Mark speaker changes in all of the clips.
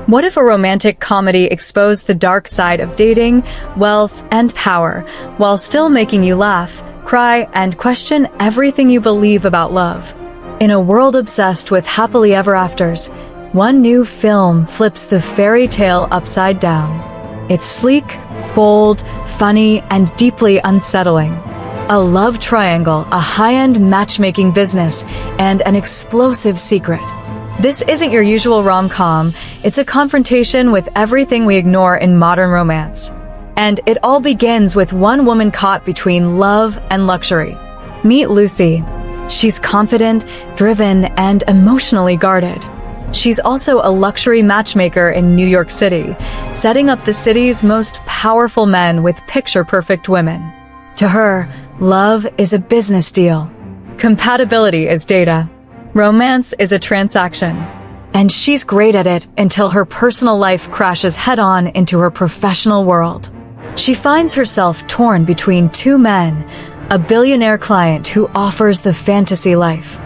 Speaker 1: What if a romantic comedy exposed the dark side of dating, wealth, and power, while still making you laugh, cry, and question everything you believe about love? In a world obsessed with happily ever afters, one new film flips the fairy tale upside down. It's sleek, bold, funny, and deeply unsettling. A love triangle, a high-end matchmaking business, and an explosive secret. This isn't your usual rom-com, it's a confrontation with everything we ignore in modern romance. And it all begins with one woman caught between love and luxury. Meet Lucy. She's confident, driven, and emotionally guarded. She's also a luxury matchmaker in New York City, setting up the city's most powerful men with picture-perfect women. To her, love is a business deal. Compatibility is data. Romance is a transaction. And she's great at it until her personal life crashes head-on into her professional world. She finds herself torn between two men, a billionaire client who offers the fantasy life.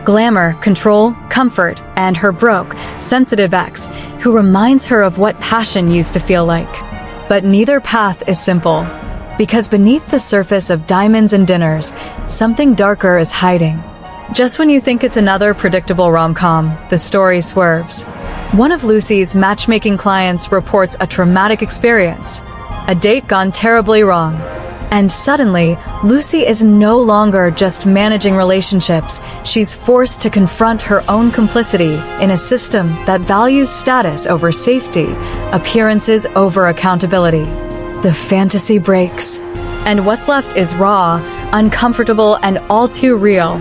Speaker 1: Glamour, control, comfort, and her broke, sensitive ex, who reminds her of what passion used to feel like. But neither path is simple, because beneath the surface of diamonds and dinners, something darker is hiding. Just when you think it's another predictable rom-com, the story swerves. One of Lucy's matchmaking clients reports a traumatic experience, a date gone terribly wrong. And suddenly, Lucy is no longer just managing relationships, she's forced to confront her own complicity in a system that values status over safety, appearances over accountability. The fantasy breaks, and what's left is raw, uncomfortable, and all too real.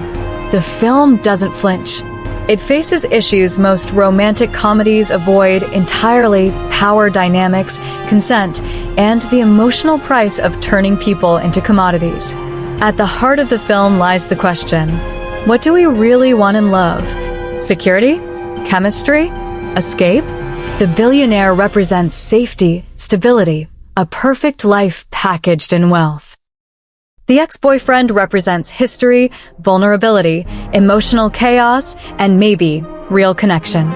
Speaker 1: The film doesn't flinch. It faces issues most romantic comedies avoid entirely: power dynamics, consent, and the emotional price of turning people into commodities. At the heart of the film lies the question: what do we really want in love? Security? Chemistry? Escape? The billionaire represents safety, stability, a perfect life packaged in wealth. The ex-boyfriend represents history, vulnerability, emotional chaos, and maybe real connection.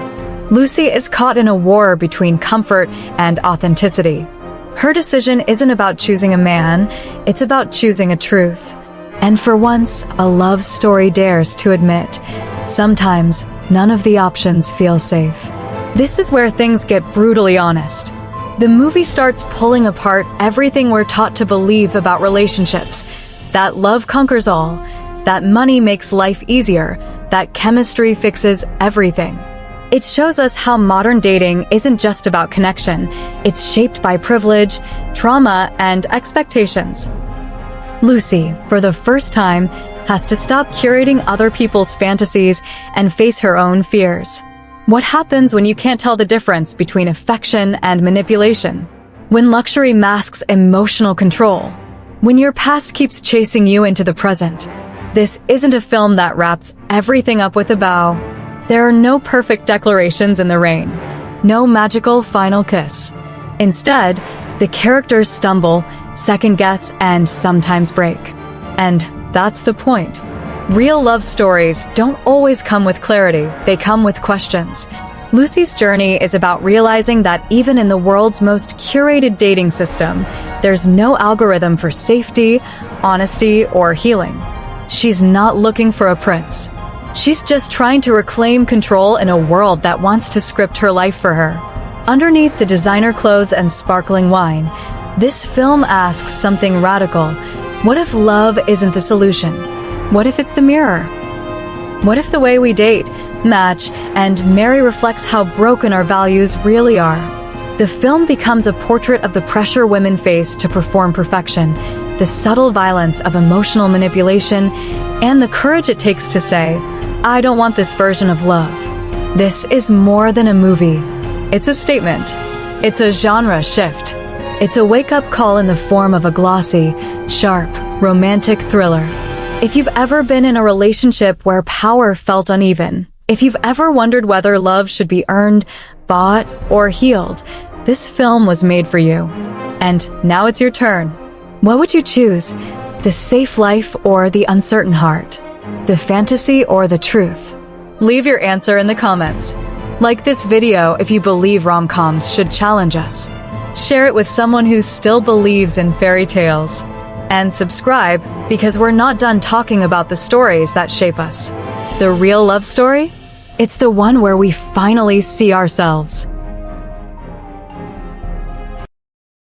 Speaker 1: Lucy is caught in a war between comfort and authenticity. Her decision isn't about choosing a man, it's about choosing a truth. And for once, a love story dares to admit, sometimes none of the options feel safe. This is where things get brutally honest. The movie starts pulling apart everything we're taught to believe about relationships. That love conquers all, that money makes life easier, that chemistry fixes everything. It shows us how modern dating isn't just about connection, it's shaped by privilege, trauma, and expectations. Lucy, for the first time, has to stop curating other people's fantasies and face her own fears. What happens when you can't tell the difference between affection and manipulation? When luxury masks emotional control? When your past keeps chasing you into the present? This isn't a film that wraps everything up with a bow. There are no perfect declarations in the rain. No magical final kiss. Instead, the characters stumble, second guess, and sometimes break. And that's the point. Real love stories don't always come with clarity, they come with questions. Lucy's journey is about realizing that even in the world's most curated dating system, there's no algorithm for safety, honesty, or healing. She's not looking for a prince. She's just trying to reclaim control in a world that wants to script her life for her. Underneath the designer clothes and sparkling wine, this film asks something radical. What if love isn't the solution? What if it's the mirror? What if the way we date, match, and marry reflects how broken our values really are? The film becomes a portrait of the pressure women face to perform perfection, the subtle violence of emotional manipulation, and the courage it takes to say, I don't want this version of love. This is more than a movie. It's a statement. It's a genre shift. It's a wake-up call in the form of a glossy, sharp, romantic thriller. If you've ever been in a relationship where power felt uneven, if you've ever wondered whether love should be earned, bought, or healed, this film was made for you. And now it's your turn. What would you choose? The safe life or the uncertain heart? The fantasy or the truth? Leave your answer in the comments. Like this video if you believe rom-coms should challenge us. Share it with someone who still believes in fairy tales. And subscribe, because we're not done talking about the stories that shape us. The real love story? It's the one where we finally see ourselves.